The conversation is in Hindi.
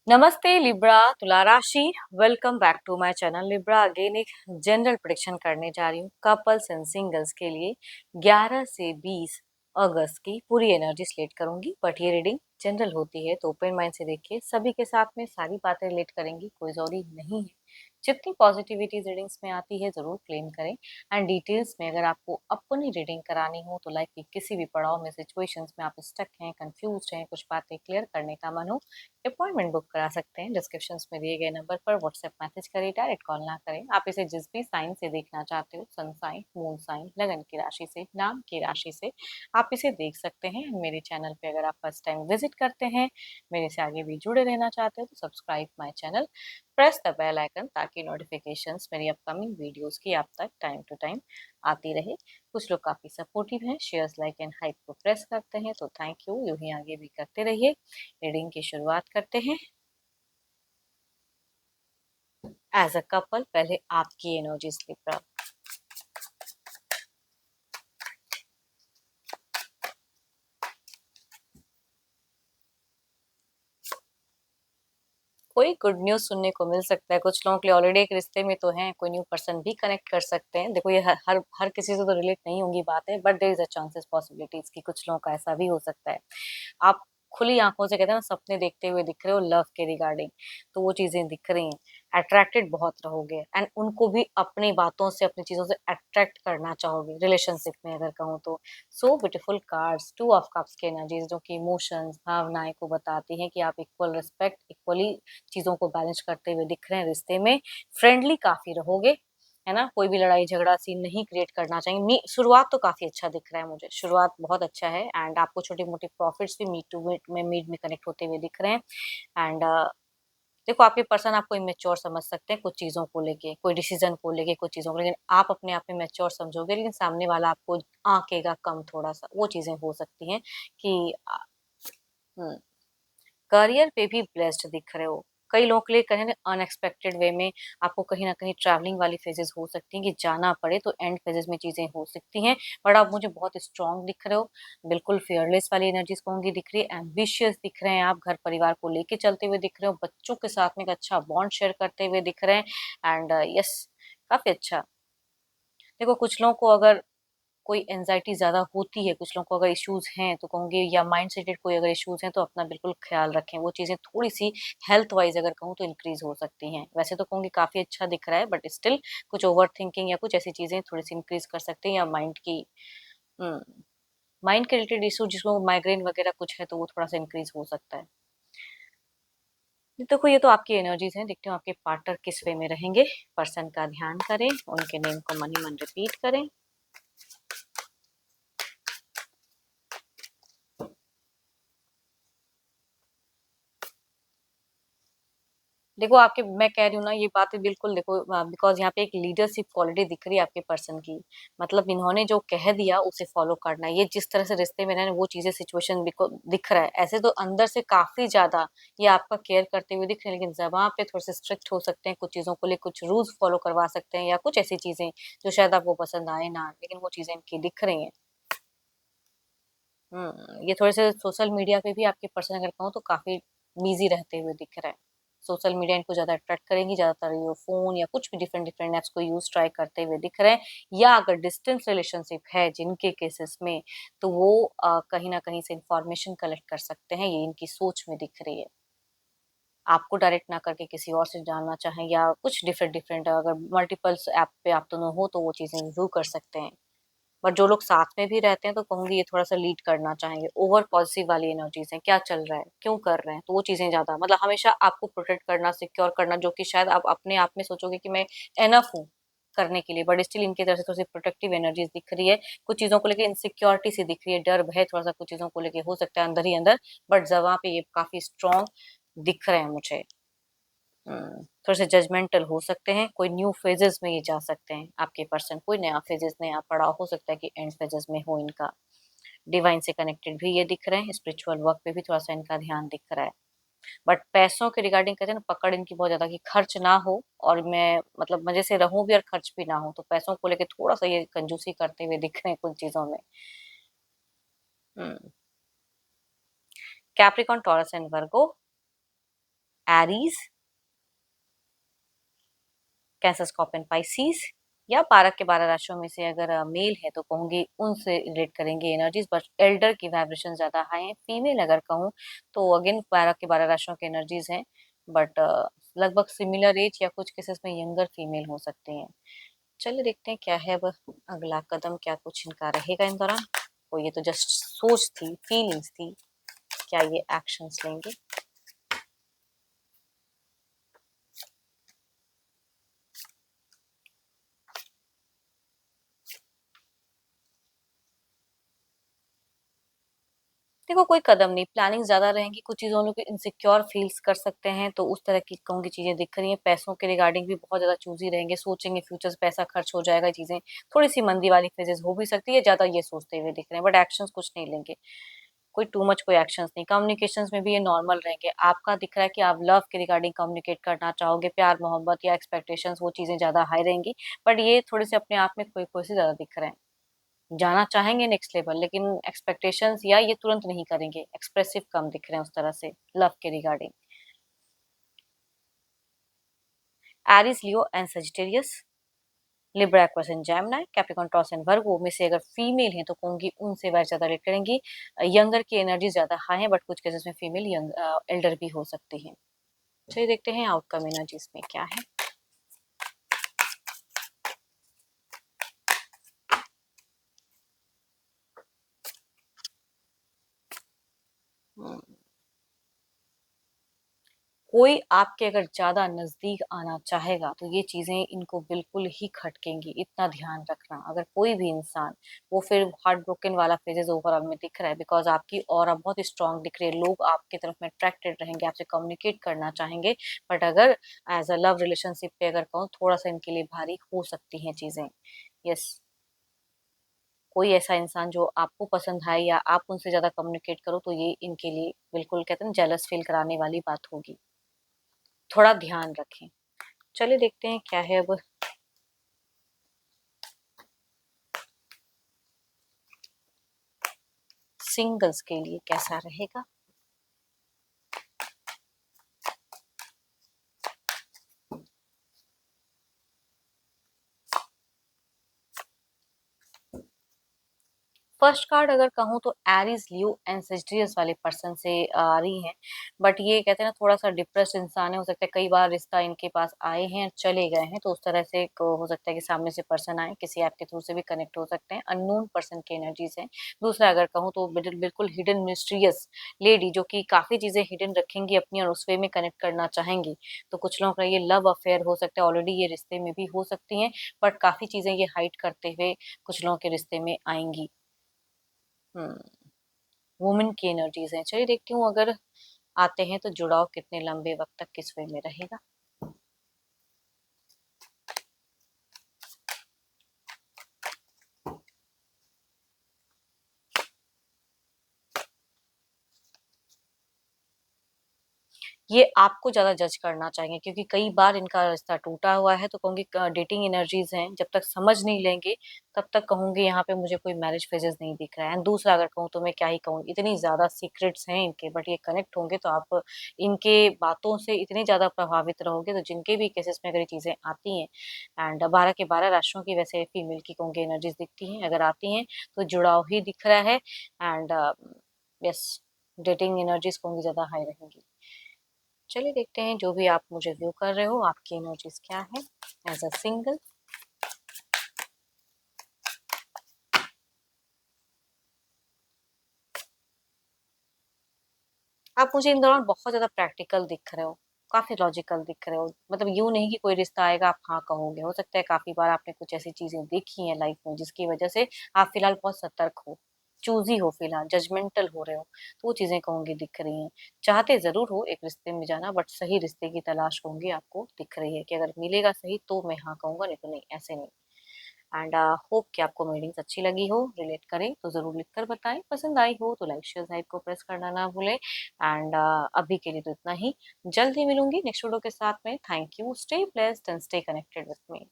नमस्ते लिब्रा तुला राशि। Welcome back to my channel Libra. Again एक जनरल प्रेडिक्शन करने जा रही हूँ कपल्स एंड सिंगल्स के लिए 11 से 20 अगस्त की पूरी एनर्जी स्लेट करूंगी। बट ये रीडिंग जनरल होती है तो ओपन माइंड से देखिए, सभी के साथ में सारी बातें रिलेट करेंगी, कोई जरूरी नहीं है। जितनी पॉजिटिविटी रीडिंग्स में आती है जरूर क्लेम करें। एंड डिटेल्स में अगर आपको अपनी रीडिंग करानी हो तो लाइफ की किसी भी पड़ाव में, सिचुएशंस में आप स्टक हैं, कंफ्यूज हैं, कुछ बातें क्लियर करने का मन हो, अपॉइंटमेंट बुक करा सकते हैं। डिस्क्रिप्शन में दिए गए नंबर पर व्हाट्सएप मैसेज करें, डायरेक्ट कॉल ना करें। आप इसे जिस भी साइन से देखना चाहते हो, सन साइन, मून साइन, लगन की राशि से, नाम की राशि से, आप इसे देख सकते हैं। मेरे चैनल पे अगर आप फर्स्ट टाइम विजिट करते हैं, मेरे से आगे भी जुड़े रहना चाहते हो तो subscribe my channel, press the bell icon ताकि नोटिफिकेशंस मेरी अपकमिंग वीडियोस की आप तक टाइम टू टाइम आती रहे। कुछ लोग काफी सपोर्टिव हैं, शेयर्स, लाइक एंड हाइप को प्रेस करते हैं, तो थैंक यू। यूं ही आगे भी करते रहिए। रीडिंग की शुरुआत करते हैं। एज अ कपल पहले आपकी एनर्जी स्लिप। कोई गुड न्यूज सुनने को मिल सकता है। कुछ लोगों के लिए ऑलरेडी एक रिश्ते में तो हैं, कोई न्यू पर्सन भी कनेक्ट कर सकते हैं। देखो, ये हर किसी से तो रिलेट नहीं होंगी बातें, but there is a chances, possibilities कि कुछ लोगों का ऐसा भी हो सकता है। आप खुली आंखों से कहते हैं ना, सपने देखते हुए दिख रहे हो लव के रिगार्डिंग, तो वो चीजें दिख रही हैं। अट्रैक्टेड बहुत रहोगे एंड उनको भी अपनी बातों से, अपनी चीजों से अट्रैक्ट करना चाहोगे रिलेशनशिप में अगर कहूँ तो। So beautiful cards, two of cups की एनर्जीज जो कि इमोशंस, भावनाएं को बताती हैं कि आप इक्वल रिस्पेक्ट, इक्वली चीजों को बैलेंस करते हुए दिख रहे हैं रिश्ते में। फ्रेंडली काफी रहोगे, है ना। कोई भी लड़ाई झगड़ा सीन नहीं क्रिएट करना चाहिए। शुरुआत तो काफी अच्छा दिख रहा है मुझे, शुरुआत बहुत अच्छा है। एंड आपको छोटी मोटी प्रॉफिट्स भी मीट टू मीट में कनेक्ट होते हुए दिख रहे हैं। एंड देखो, आपके पर्सन आपको इमेच्योर समझ सकते हैं कुछ चीजों को लेके, कोई डिसीजन को लेके, कुछ चीजों को, लेकिन आप अपने आप में मैच्योर समझोगे, लेकिन सामने वाला आपको आंकेगा कम थोड़ा सा, वो चीजें हो सकती हैं कि करियर पे भी ब्लेस्ड दिख रहे हो। कई लोगों के लिए कहीं ना अनएक्सपेक्टेड वे में आपको कहीं ना कहीं ट्रैवलिंग वाली फेजेस हो सकती हैं कि जाना पड़े, तो एंड फेजेस में चीजें हो सकती हैं। बट आप मुझे बहुत स्ट्रांग दिख रहे हो, बिल्कुल फियरलेस वाली एनर्जीज कहूंगी दिख रही है। एम्बिशियस दिख रहे हैं आप, घर परिवार को लेके चलते हुए दिख रहे हो, बच्चों के साथ में एक अच्छा बॉन्ड शेयर करते हुए दिख रहे हैं। एंड यस, काफी अच्छा। देखो, कुछ लोगों को अगर कोई एंजाइटी ज्यादा होती है, कुछ लोगों को अगर इश्यूज हैं तो कहूंगी, या माइंड से रिलेटेड कोई अगर इश्यूज हैं तो अपना बिल्कुल ख्याल रखें। वो चीजें थोड़ी सी हेल्थ वाइज अगर कहूँ तो इंक्रीज हो सकती हैं। वैसे तो कहूंगी काफी अच्छा दिख रहा है, बट स्टिल कुछ ओवर थिंकिंग या कुछ ऐसी चीजें थोड़ी सी इंक्रीज कर सकते हैं, या माइंड के रिलेटेड इशू, जिसको माइग्रेन वगैरह कुछ है तो वो थोड़ा सा इंक्रीज हो सकता है। देखो, ये तो आपकी एनर्जीज हैं, देखते हो आपके पार्टनर किस वे में रहेंगे। पर्सन का ध्यान करें, उनके नेम को मन ही मन रिपीट करें। देखो, आपके, मैं कह रही हूँ ना ये बातें बिल्कुल, देखो बिकॉज यहाँ पे एक लीडरशिप क्वालिटी दिख रही है आपके पर्सन की। मतलब इन्होंने जो कह दिया उसे फॉलो करना है। ये जिस तरह से रिश्ते में रहने, वो चीजें, सिचुएशन दिख रहा है। ऐसे तो अंदर से काफी ज्यादा ये आपका केयर करते हुए दिख रहे हैं, लेकिन जबान पे थोड़े से स्ट्रिक्ट हो सकते हैं कुछ चीजों को लेकर, कुछ रूल्स फॉलो करवा सकते हैं, या कुछ ऐसी चीजें जो शायद आपको पसंद आए ना, लेकिन वो चीजें इनकी दिख रही हैं। ये थोड़े से सोशल मीडिया पे भी आपके पर्सन अगर कहूँ तो काफी बिजी रहते हुए दिख रहा है। सोशल मीडिया इनको ज्यादा अट्रैक्ट करेंगी, ज्यादातर ये फोन या कुछ भी डिफरेंट डिफरेंट एप्स को यूज ट्राई करते हुए दिख रहे हैं। या अगर डिस्टेंस रिलेशनशिप है जिनके केसेस में, तो वो कहीं ना कहीं से इंफॉर्मेशन कलेक्ट कर सकते हैं, ये इनकी सोच में दिख रही है। आपको डायरेक्ट ना करके किसी और से जानना चाहें, या कुछ डिफरेंट डिफरेंट, अगर मल्टीपल्स ऐप पे आप दोनों हो तो वो चीजें रिव्यू कर सकते हैं। बट जो लोग साथ में भी रहते हैं तो कहूंगी ये थोड़ा सा लीड करना चाहेंगे। ओवर पॉजिटिव वाली एनर्जीज है, क्या चल रहा है, क्यों कर रहे हैं, तो वो चीजें ज्यादा, मतलब हमेशा आपको प्रोटेक्ट करना, सिक्योर करना, जो कि शायद आप अपने आप में सोचोगे कि मैं एनफ हूँ करने के लिए, बट स्टिल इनकी तरफ से थोड़ी सी प्रोटेक्टिव एनर्जीज दिख रही है। कुछ चीजों को लेकर इनसिक्योरिटी सी दिख रही है, डर भय थोड़ा सा कुछ चीजों को लेकर हो सकता है अंदर ही अंदर, बट जगह पे ये काफी स्ट्रांग दिख रहे हैं मुझे। थोड़े से जजमेंटल हो सकते हैं, कोई न्यू फेजेस में ये जा सकते हैं आपके पर्सन, कोई नया फेजेस, नया पड़ाव हो सकता है कि एंड फेजेस में हो इनका। डिवाइन से कनेक्टेड भी ये दिख रहे हैं, स्पिरिचुअल वर्क पे भी थोड़ा सा इनका ध्यान दिख रहा है। बट पैसों के रिगार्डिंग कहते हैं ना, पकड़ इनकी बहुत ज्यादा, कि खर्च ना हो और मैं मतलब मजे से रहूं भी और खर्च भी ना हो, तो पैसों को लेके थोड़ा सा ये कंजूसी करते हुए दिख रहे हैं कुछ चीजों में। Capricorn, taurus and Virgo Aries, cancer, scorpion, Pisces, या 12 के 12 राशियों में से अगर मेल है तो कहूंगी उनसे रिलेट करेंगे एनर्जीज, बट एल्डर की वाइब्रेशन ज्यादा हाई है। फीमेल अगर कहूँ तो अगेन 12 के 12 राशियों के एनर्जीज हैं, बट लगभग सिमिलर एज या कुछ केसेस में यंगर फीमेल हो सकते हैं। चलिए देखते हैं क्या है अब अगला कदम, क्या कुछ इनका रहेगा इन दौरान। तो ये तो जस्ट सोच थी, फीलिंग्स थी, क्या ये एक्शंस लेंगे। देखो कोई कदम नहीं, प्लानिंग ज्यादा रहेंगी, कुछ चीजों में इनसिक्योर फील्स कर सकते हैं, तो उस तरह की कहूंगी चीजें दिख रही हैं। पैसों के रिगार्डिंग भी बहुत ज्यादा चूजी रहेंगे, सोचेंगे फ्यूचर से पैसा खर्च हो जाएगा, चीजें थोड़ी सी मंदी वाली फेजेस हो भी सकती है, ज्यादा ये सोचते हुए दिख रहे हैं, बट एक्शंस कुछ नहीं लेंगे, कोई टू मच कोई एक्शंस नहीं। कम्युनिकेशंस में भी ये नॉर्मल रहेंगे। आपका दिख रहा है कि आप लव के रिगार्डिंग कम्युनिकेट करना चाहोगे, प्यार मोहब्बत या एक्सपेक्टेशंस, वो चीजें ज्यादा हाई रहेंगी, बट ये थोड़े से अपने आप में कोई कोई से ज्यादा दिख रहे हैं। जाना चाहेंगे नेक्स्ट लेवल, लेकिन एक्सपेक्टेशंस या ये तुरंत नहीं करेंगे, एक्सप्रेसिव कम दिख रहे हैं उस तरह से लव के regarding. Aries, Leo and Sagittarius, Libra, Aquarius and Gemini, Capricorn, Taurus and Virgo में से अगर फीमेल हैं तो कहूंगी उनसे वह ज्यादा रिलेट करेंगी। यंगर की एनर्जी ज्यादा हाई है, बट कुछ केसेस में फीमेल यंग एल्डर भी हो सकती है। चलिए देखते हैं आउटकम एनर्जीज में क्या है। हम्म, कोई आपके अगर ज्यादा नजदीक आना चाहेगा तो ये चीजें इनको बिल्कुल ही खटकेंगी, इतना ध्यान रखना। अगर कोई भी इंसान, वो फिर हार्ट ब्रोकन वाला फेजेस ओवरऑल में दिख रहा है, बिकॉज आपकी ऑरा बहुत स्ट्रांग दिख रही है, लोग आपकी तरफ में अट्रैक्टेड रहेंगे, आपसे कम्युनिकेट करना चाहेंगे। बट अगर एज अ लव रिलेशनशिप पे अगर कहूँ, थोड़ा सा इनके लिए भारी हो सकती हैं चीजें। यस, कोई ऐसा इंसान जो आपको पसंद है या आप उनसे ज्यादा कम्युनिकेट करो तो ये इनके लिए बिल्कुल कहते हैं जेलस फील कराने वाली बात होगी, थोड़ा ध्यान रखें। चलिए देखते हैं क्या है अब सिंगल्स के लिए कैसा रहेगा। फर्स्ट कार्ड अगर कहूँ तो एरीज, लियो एंड सेजिटेरियस वाले पर्सन से आ रही हैं, बट ये कहते हैं ना थोड़ा सा डिप्रेस्ड इंसान है, हो सकता है कई बार रिश्ता इनके पास आए हैं चले गए हैं, तो उस तरह से हो सकता है कि सामने से पर्सन आए, किसी ऐप के थ्रू से भी कनेक्ट हो सकते हैं, अननोन पर्सन की एनर्जीज हैं। दूसरा अगर कहूँ तो बिल्कुल हिडन मिस्ट्रियस लेडी, जो कि काफी चीजें हिडन रखेंगी अपनी और उस वे में कनेक्ट करना चाहेंगी, तो कुछ लोगों का ये लव अफेयर हो सकता है, ऑलरेडी ये रिश्ते में भी हो सकती हैं, बट काफी चीजें ये हाइड करते हुए कुछ लोगों के रिश्ते में आएंगी। वुमेन की एनर्जीज हैं। चलिए देखती हूँ अगर आते हैं तो जुड़ाव कितने लंबे वक्त तक किस वे में रहेगा। ये आपको ज्यादा जज करना चाहिए, क्योंकि कई बार इनका रिश्ता टूटा हुआ है, तो कहूंगी डेटिंग एनर्जीज हैं, जब तक समझ नहीं लेंगे तब तक कहूंगी यहाँ पे मुझे कोई मैरिज फेजेस नहीं दिख रहा है। एंड दूसरा अगर कहूँ तो मैं क्या ही कहूँ, इतनी ज्यादा सीक्रेट्स हैं इनके, बट ये कनेक्ट होंगे तो आप इनके बातों से इतने ज्यादा प्रभावित रहोगे, तो जिनके भी केसेस में अगर ये चीजें आती हैं, एंड 12 के 12 राशियों की वैसे फीमेल की कहूंगी एनर्जीज दिखती हैं, अगर आती हैं तो जुड़ाव ही दिख रहा है। एंड यस, डेटिंग एनर्जीज कहूंगी ज्यादा हाई रहेंगी। चलिए देखते हैं जो भी आप मुझे व्यू कर रहे हो आपकी इमोजीज क्या है एज अ सिंगल। आप मुझे इन दौरान बहुत ज्यादा प्रैक्टिकल दिख रहे हो, काफी लॉजिकल दिख रहे हो, मतलब यूं नहीं कि कोई रिश्ता आएगा आप हाँ कहोगे, हो सकता है काफी बार आपने कुछ ऐसी चीजें देखी हैं लाइफ में जिसकी वजह से आप फिलहाल बहुत सतर्क हो, चूजी हो, फिलहाल जजमेंटल हो रहे हो, तो वो चीजें कहूंगी दिख रही हैं। चाहते जरूर हो एक रिश्ते में जाना, बट सही रिश्ते की तलाश कहूंगी आपको दिख रही है, कि अगर मिलेगा सही तो मैं हाँ कहूंगा, नहीं तो नहीं, ऐसे नहीं। एंड होप कि आपको मीटिंग्स अच्छी लगी हो, रिलेट करें तो जरूर लिखकर बताएं, पसंद आई हो तो लाइक शेयर साइड को प्रेस करना ना भूलें। एंड अभी के लिए तो इतना ही, जल्द ही मिलूंगी नेक्स्ट वीडियो के साथ में। Thank you, stay blessed and stay connected with me.